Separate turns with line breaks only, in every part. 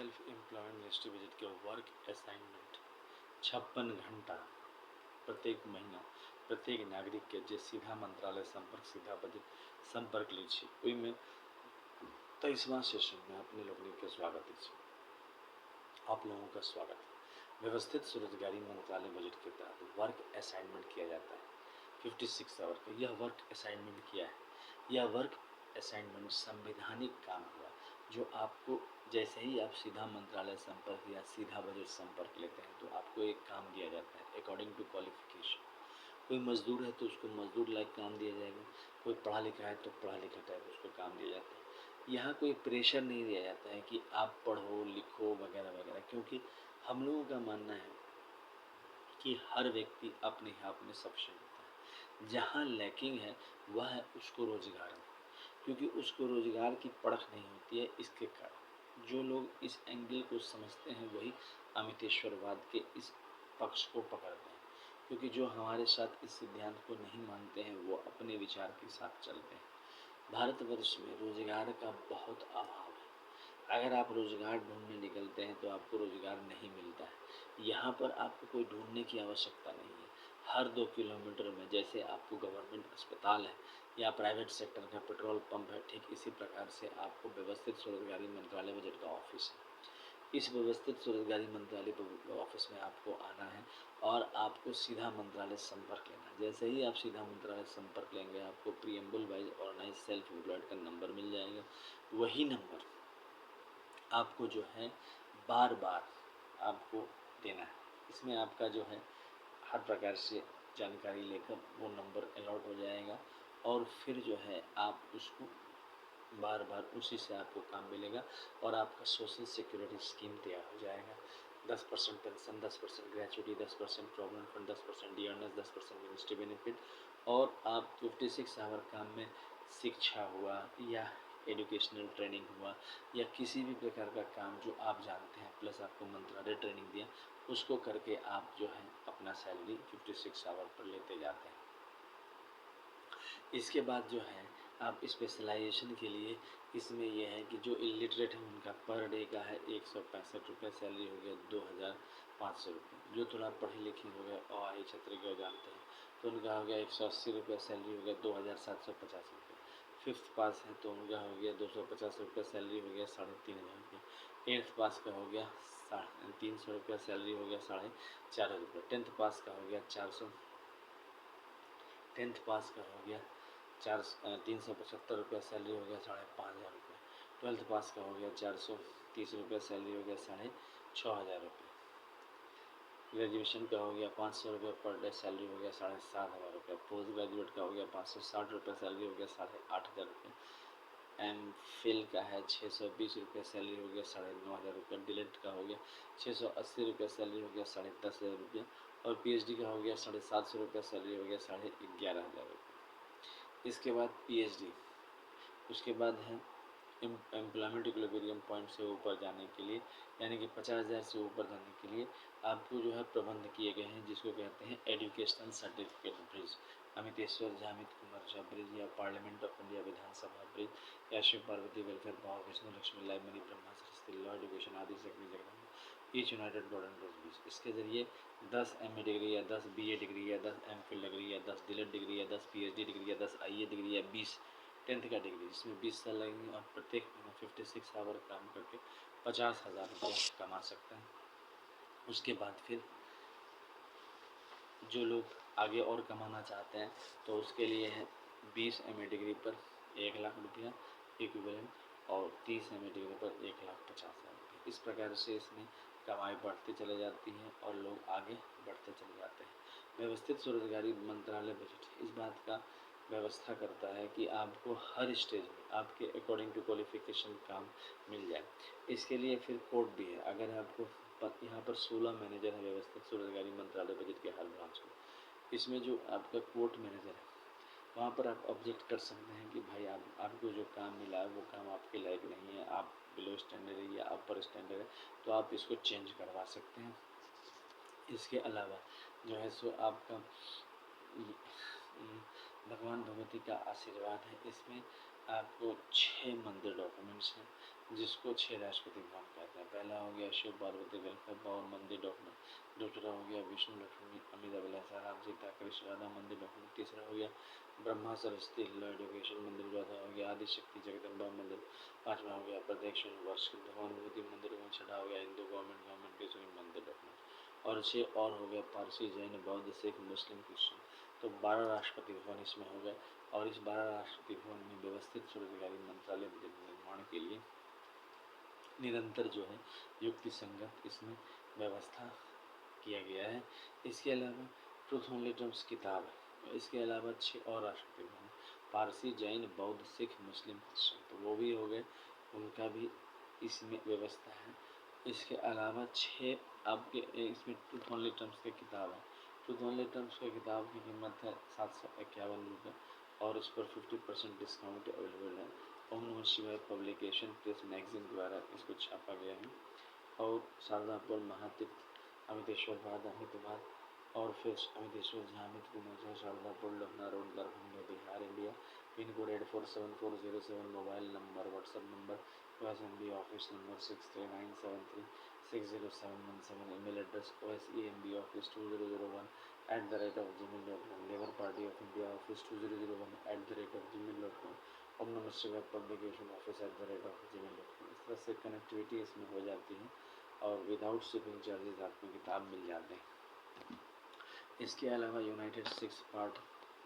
Self employment ministry budget के work assignment 56 घंटा प्रत्येक महीना प्रत्येक नागरिक के जे सीधा मंत्रालय संपर्क सीधा बजट संपर्क लीजिए ओहिमे 23वां सेशन में अपने लोगों के स्वागत है। आप लोगों का स्वागत है। व्यवस्थित स्वरोजगारी मंत्रालय बजट के तहत वर्क असाइनमेंट किया जाता है 56 आवर का। यह वर्क असाइनमेंट किया है, यह वर्क असाइनमेंट संवैधानिक काम हुआ जो आपको जैसे ही आप सीधा मंत्रालय संपर्क या सीधा बजट संपर्क लेते हैं तो आपको एक काम दिया जाता है अकॉर्डिंग टू क्वालिफिकेशन। कोई मजदूर है तो उसको मजदूर लायक काम दिया जाएगा, कोई पढ़ा लिखा है तो पढ़ा लिखा टाइप उसको काम दिया जाता है। यहाँ कोई प्रेशर नहीं दिया जाता है कि आप पढ़ो लिखो वगैरह वगैरह, क्योंकि हम लोगों का मानना है कि हर व्यक्ति अपने आप में सक्षम होता है। जहाँ लैकिंग है वह है उसको रोजगार में, क्योंकि उसको रोजगार की परख नहीं होती है। इसके कारण जो लोग इस एंगल को समझते हैं वही अमितेश्वरवाद के इस पक्ष को पकड़ते हैं, क्योंकि जो हमारे साथ इस सिद्धांत को नहीं मानते हैं वो अपने विचार के साथ चलते हैं। भारतवर्ष में रोजगार का बहुत अभाव है। अगर आप रोजगार ढूंढने निकलते हैं तो आपको रोजगार नहीं मिलता है। यहाँ पर आपको कोई ढूंढने की आवश्यकता नहीं है। हर 2 किलोमीटर में जैसे आपको गवर्नमेंट अस्पताल है या प्राइवेट सेक्टर का पेट्रोल पंप है, ठीक इसी प्रकार से आपको व्यवस्थित स्वरोजगारी मंत्रालय बजट का ऑफिस है। इस व्यवस्थित स्वरोजगारी मंत्रालय ऑफिस में आपको आना है और आपको सीधा मंत्रालय संपर्क लेना है। जैसे ही आप सीधा मंत्रालय संपर्क लेंगे आपको preamble wise organize self employed का नंबर मिल जाएगा। वही नंबर आपको जो है बार बार आपको देना है। इसमें आपका जो है हर प्रकार से जानकारी लेकर वो नंबर अलॉट हो जाएगा और फिर जो है आप उसको बार बार उसी से आपको काम मिलेगा और आपका सोशल सिक्योरिटी स्कीम तैयार हो जाएगा। 10% pension, 10% gratuity, 10% provident fund, 10% dearness, 10% ministry benefit. और आप 56 आवर काम में शिक्षा हुआ या एजुकेशनल ट्रेनिंग हुआ या किसी भी प्रकार का काम जो आप जानते हैं प्लस आपको मंत्रालय ट्रेनिंग दिया उसको करके आप जो है अपना सैलरी 56 आवर पर लेते जाते हैं। इसके बाद जो है आप स्पेशलाइजेशन के लिए इसमें यह है कि जो इलिटरेट है उनका पर डे का है 165 रुपये सैलरी हो गया 2500 रुपये। जो थोड़ा पढ़े लिखे हो गए और छत्र के जानते हैं तो उनका हो गया 180 रुपये सैलरी हो गया 2750 रुपये। फिफ्थ पास है तो उनका हो गया 250 रुपये सैलरी हो गया 3500 रुपये। 8th पास का हो गया 300 रुपये सैलरी हो गया 4,500 रुपये। 10th पास का हो गया 400। 10th पास का हो गया 375 रुपये सैलरी हो गया 5,500 रुपये। 12th पास का हो गया 430 रुपये सैलरी हो गया 6,500 रुपये। ग्रेजुएशन का हो गया 500 रुपये पर डे सैलरी हो गया 7,500 रुपये। पोस्ट ग्रेजुएट का हो गया 560 रुपये सैलरी हो गया 8,500 रुपये। एम.फिल का है 620 रुपये सैलरी हो गया 9,500 रुपये। डिलेट का हो गया 680 रुपये सैलरी हो गया 10,500 रुपये। और पीएचडी का हो गया 750 रुपये सैलरी हो गया 11,500 रुपये। इसके बाद पीएचडी, उसके बाद है एम्प्लॉयमेंट इक्विलिब्रियम पॉइंट से ऊपर जाने के लिए यानी कि 50,000 से ऊपर जाने के लिए आपको जो है प्रबंध किए गए हैं जिसको कहते हैं educational certificate bridge. Amiteshwar Jamit Kumar Jha bridge या parliament of India Vidhansabha bridge या Shiv Parvati welfare power Vishnu Lakshmi library Brahma Saraswati law education Adi Shakti Jagdamba each united Gordon rose bridge. इसके जरिए 10 MA डिग्री या 10 BA डिग्री या 10 MPhil डिग्री या 10 डिलेट डिग्री या 10 PhD डिग्री या 10 IA डिग्री या 20 10th का डिग्री जिसमें 20 साल लगेंगे और प्रत्येक महीना 56 आवर काम करके 50,000 रुपये कमा सकते हैं। उसके बाद फिर जो लोग आगे और कमाना चाहते हैं तो उसके लिए है 20 MA डिग्री पर 1,00,000 रुपया इक्विवेलेंट और 30 MA डिग्री पर 1,50,000 रुपये। इस प्रकार से इसमें कमाई बढ़ती चली जाती है और लोग आगे बढ़ते चले जाते हैं। व्यवस्थित स्वरोजगारी मंत्रालय बजट इस बात का व्यवस्था करता है कि आपको हर स्टेज में आपके अकॉर्डिंग टू क्वालिफिकेशन काम मिल जाए। इसके लिए फिर कोड भी है। अगर आपको यहाँ पर 16 मैनेजर है व्यवस्थित स्वरोजगारी मंत्रालय बजट के हर ब्रांच में। इसमें जो आपका कोर्ट मैनेजर है वहाँ पर आप ऑब्जेक्ट कर सकते हैं कि भाई आपको जो काम मिला है वो काम आपके लायक नहीं है, आप बिलो स्टैंडर्ड है या अपर स्टैंडर्ड है तो आप इसको चेंज करवा सकते हैं। इसके अलावा जो है सो आपका भगवान भगवती का आशीर्वाद है। इसमें आपको 6 मंदिर डॉक्यूमेंट्स हैं, जिसको 6 राष्ट्रपति भवन कहते हैं। पहला हो गया शिव पार्वती वेलफेयर भवन मंदिर डॉक्यूमेंट, दूसरा हो गया विष्णु लक्ष्मी अमित अभिलाषा राम सीता कृष्ण राधा मंदिर डॉक्यूमेंट, तीसरा हो गया ब्रह्मा सरस्वती लॉ एजुकेशन मंदिर, चौथा हो गया आदिशक्ति जगदम्बा मंदिर, पांचवा हो गया प्रत्यक्ष वर्ष भगवान मंदिर, छठा हो गया हिंदू गवर्नमेंट के मंदिर डॉक्यूमेंट, और 6 और हो गया पारसी जैन बौद्ध सिख मुस्लिम क्रिश्चियन। तो 12 राष्ट्रपति भवन इसमें हो गए, और इस 12 राष्ट्रपति भवन में व्यवस्थित स्वरोजगारी मंत्रालय निर्माण के लिए निरंतर जो है युक्ति संगत इसमें व्यवस्था किया गया है। इसके अलावा ट्रूथ ओनली टर्म्स किताब है, इसके अलावा 6 और राष्ट्रपति भवन पारसी जैन बौद्ध सिख मुस्लिम क्रिश्चियन, तो वो भी हो गए, उनका भी इसमें व्यवस्था है। इसके अलावा 6 आपके इसमें ट्रूथ ओनली टर्म्स की किताब है। ट्रूथ ओनली टर्म्स की किताब की कीमत है 751 रुपये, और इस पर 50% डिस्काउंट अवेलेबल है। ओम Namah Shivaya publication press magazine द्वारा इसको छापा गया है। और शारदापुर महातीर्थ अमितेश्वर बाद अमितवाद, और फिर Amiteshwar Jha Amit Kumar Shardapur Lucknow road Darbhanga Bihar India, pin code 847407, mobile number WhatsApp number OSMB office number 6397360717, email address osemb office2001@gmail.com, labour party of India office 2001@gmail.com, Om Namah Shivaya publication office @gmail.com। इस तरह से कनेक्टिविटी इसमें हो जाती है, और विदाउट शिपिंग चार्जेस आपको किताब मिल जाते हैं। इसके अलावा United 6 part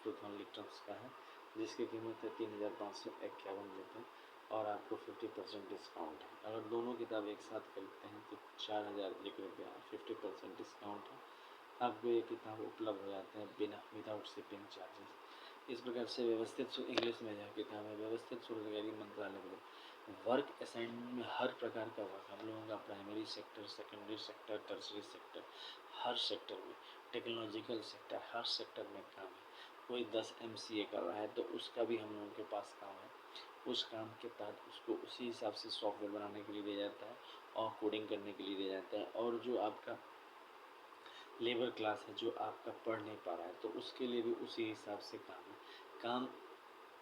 truth only terms का है, जिसकी कीमत है 3551 रुपये, और आपको 50% डिस्काउंट है। अगर दोनों किताब एक साथ खरीदते हैं तो 4001 रुपया 50% डिस्काउंट है, आपको ये किताब उपलब्ध हो जाते हैं बिना विदाउट शिपिंग चार्जेस। इस प्रकार से व्यवस्थित इंग्लिश में यह किताब है व्यवस्थित स्वरोजगारी मंत्रालय में वर्क असाइनमेंट में हर प्रकार का वर्क हम लोगों का primary sector, secondary sector, tertiary sector, हर सेक्टर में, टेक्नोलॉजिकल सेक्टर, हर सेक्टर में काम है। कोई 10 MCA कर रहा है तो उसका भी हम लोगों के पास काम है, उस काम के तहत उसको उसी हिसाब से सॉफ्टवेयर बनाने के लिए दिया जाता है और कोडिंग करने के लिए दिया जाता है। और जो आपका लेबर क्लास है, जो आपका पढ़ नहीं पा रहा है, तो उसके लिए भी उसी हिसाब से काम है।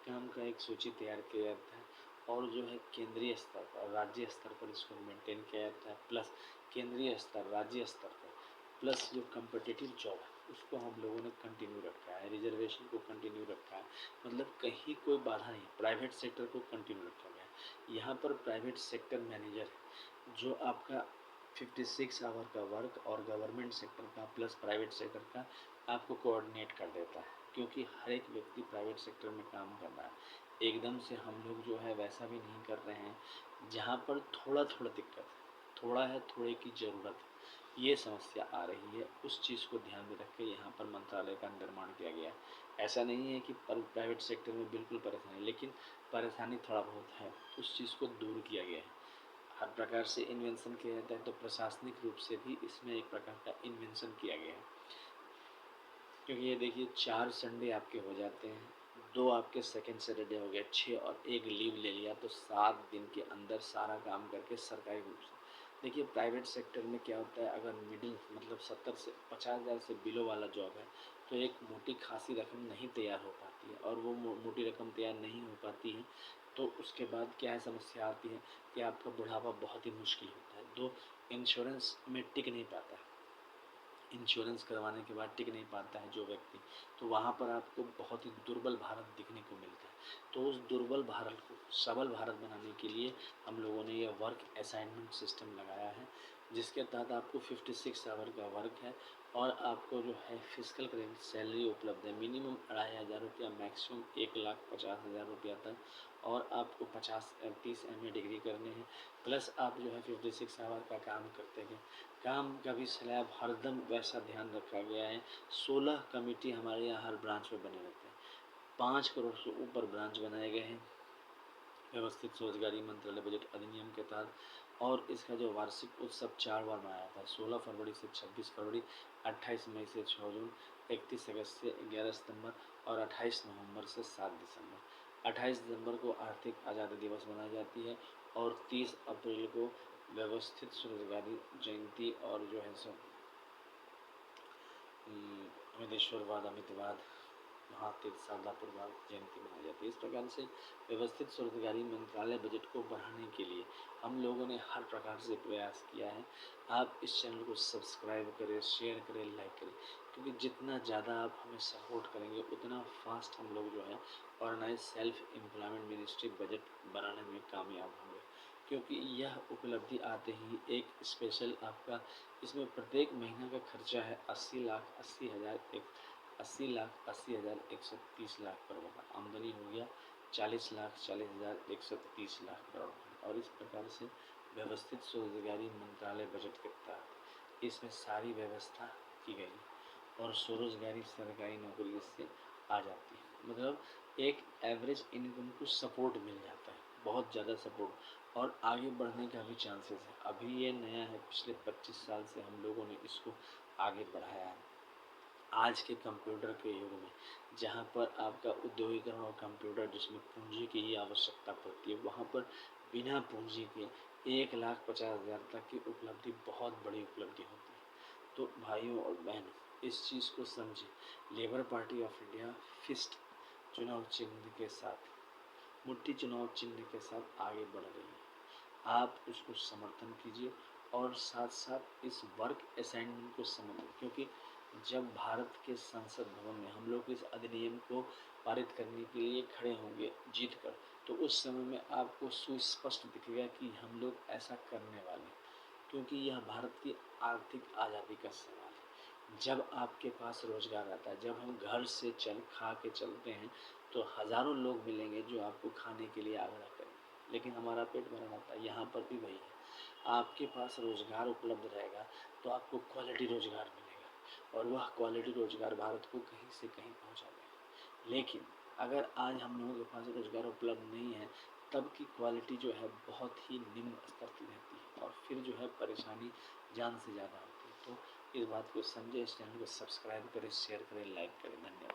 काम का एक सूची तैयार किया जाता है, और जो है केंद्रीय स्तर पर, राज्य स्तर पर इसको मेंटेन किया जाता है, प्लस केंद्रीय स्तर, राज्य स्तर पर, प्लस जो कम्पिटिटिव जॉब है उसको हम लोगों ने कंटिन्यू रखा है, रिजर्वेशन को कंटिन्यू रखा है, मतलब कहीं कोई बाधा नहीं। प्राइवेट सेक्टर को कंटिन्यू रखा गया है। यहाँ पर प्राइवेट सेक्टर मैनेजर है जो आपका 56 आवर का वर्क और गवर्नमेंट सेक्टर का प्लस प्राइवेट सेक्टर का आपको कोऑर्डिनेट कर देता है, क्योंकि हर एक व्यक्ति प्राइवेट सेक्टर में काम कर रहा है। एकदम से हम लोग जो है वैसा भी नहीं कर रहे हैं, जहाँ पर थोड़ा थोड़ा दिक्कत है, थोड़ा है, थोड़े की ज़रूरत है, ये समस्या आ रही है, उस चीज़ को ध्यान में रख के यहाँ पर मंत्रालय का निर्माण किया गया है। ऐसा नहीं है कि प्राइवेट सेक्टर में बिल्कुल परेशानी, लेकिन परेशानी थोड़ा बहुत है, उस चीज़ को दूर किया गया है। हर प्रकार से इन्वेंशन किया जाता है, तो प्रशासनिक रूप से भी इसमें एक प्रकार का इन्वेंशन किया गया है। क्योंकि ये देखिए 4 संडे आपके हो जाते हैं, 2 आपके सेकेंड सैटरडे हो गए, 6 और 1 लीव ले लिया, तो 7 दिन के अंदर सारा काम करके सरकारी रूप से। देखिए प्राइवेट सेक्टर में क्या होता है, अगर मिडिल मतलब 70 से 50,000 से बिलो वाला जॉब है, तो एक मोटी खासी रकम नहीं तैयार हो पाती है, और वो मोटी रकम तैयार नहीं हो पाती है, तो उसके बाद क्या है समस्या आती है कि आपका बुढ़ापा बहुत ही मुश्किल होता है, तो इंश्योरेंस में टिक नहीं पाता है। इंश्योरेंस करवाने के बाद टिक नहीं पाता है जो व्यक्ति, तो वहाँ पर आपको बहुत ही दुर्बल भारत दिखने को मिलता है। तो उस दुर्बल भारत को सबल भारत बनाने के लिए हम लोगों ने यह वर्क असाइनमेंट सिस्टम लगाया है, जिसके तहत आपको 56 आवर का वर्क है, और आपको जो है फिजिकल करेंट सैलरी उपलब्ध है, मिनिमम 2500 रुपया, मैक्सिमम 1,50,000 रुपया तक, और आपको 30 MA डिग्री करने हैं, प्लस आप जो है 56 आवर का काम करते हैं। काम का भी स्लैब हरदम वैसा ध्यान रखा गया है। 16 कमेटी हमारे यहाँ हर ब्रांच में बने रहते हैं, 5 करोड़ से ऊपर ब्रांच बनाए गए हैं व्यवस्थित स्वरोजगारी मंत्रालय बजट अधिनियम के तहत। और इसका जो वार्षिक उत्सव 4 बार मनाया था, 16 फरवरी से 26 फरवरी, 28 मई से 6 जून, 31 अगस्त से 11 सितंबर, और 28 नवंबर से 7 दिसंबर। 28 दिसंबर को आर्थिक आज़ादी दिवस मनाई जाती है, और 30 अप्रैल को व्यवस्थित स्वरोजगारी जयंती, और जो है सो अमितेश्वरवाद अमितवाद वहाँ तीर्थशाला पूर्वार्ध जयंती मनाई जाती है। इस प्रकार से व्यवस्थित स्वरोजगारी मंत्रालय बजट को बढ़ाने के लिए हम लोगों ने हर प्रकार से प्रयास किया है। आप इस चैनल को सब्सक्राइब करें, शेयर करें, लाइक करें, क्योंकि जितना ज़्यादा आप हमें सपोर्ट करेंगे उतना फास्ट हम लोग जो है organize self employment ministry budget बनाने में कामयाब होंगे। क्योंकि यह उपलब्धि आते ही एक स्पेशल आपका इसमें प्रत्येक महीना का खर्चा है 80,80,130 करोड़ का। आमदनी हो गया 40,40,130 करोड़। और इस प्रकार से व्यवस्थित स्वरोजगारी मंत्रालय बजट के तहत इसमें सारी व्यवस्था की गई और स्वरोजगारी सरकारी नौकरी इससे आ जाती है। मतलब एक एवरेज इनकम को सपोर्ट मिल जाता है, बहुत ज़्यादा सपोर्ट, और आगे बढ़ने का भी चांसेस है। अभी ये नया है, पिछले 25 साल से हम लोगों ने इसको आगे बढ़ाया है। आज के कंप्यूटर के युग में जहाँ पर आपका उद्योगीकरण और कंप्यूटर जिसमें पूंजी की ही आवश्यकता पड़ती है, वहाँ पर बिना पूंजी के 1,50,000 तक की उपलब्धि बहुत बड़ी उपलब्धि होती है। तो भाइयों और बहनों, इस चीज़ को समझें। Labour party of India fist चुनाव चिन्ह के साथ, मुट्ठी चुनाव चिन्ह के साथ आगे बढ़ रही है। आप उसको समर्थन कीजिए और साथ साथ इस वर्क असाइनमेंट को समझिए, क्योंकि जब भारत के संसद भवन में हम लोग इस अधिनियम को पारित करने के लिए खड़े होंगे जीत कर, तो उस समय में आपको सुस्पष्ट दिखेगा कि हम लोग ऐसा करने वाले हैं। क्योंकि यह भारत की आर्थिक आज़ादी का सवाल है। जब आपके पास रोजगार आता है, जब हम घर से खा के चलते हैं, तो हज़ारों लोग मिलेंगे जो आपको खाने के लिए आग्रह करेंगे, लेकिन हमारा पेट भरा रहता है। यहाँ पर भी वही है, आपके पास रोजगार उपलब्ध रहेगा तो आपको क्वालिटी रोजगार मिलेगा और वह क्वालिटी रोजगार भारत को कहीं से कहीं पहुँचा देगा। लेकिन अगर आज हम लोगों के पास रोजगार उपलब्ध नहीं है, तब की क्वालिटी जो है बहुत ही निम्न स्तर की रहती है और फिर जो है परेशानी जान से ज़्यादा होती है। तो इस बात को समझे, इस चैनल को सब्सक्राइब करें, शेयर करें, लाइक करें। धन्यवाद।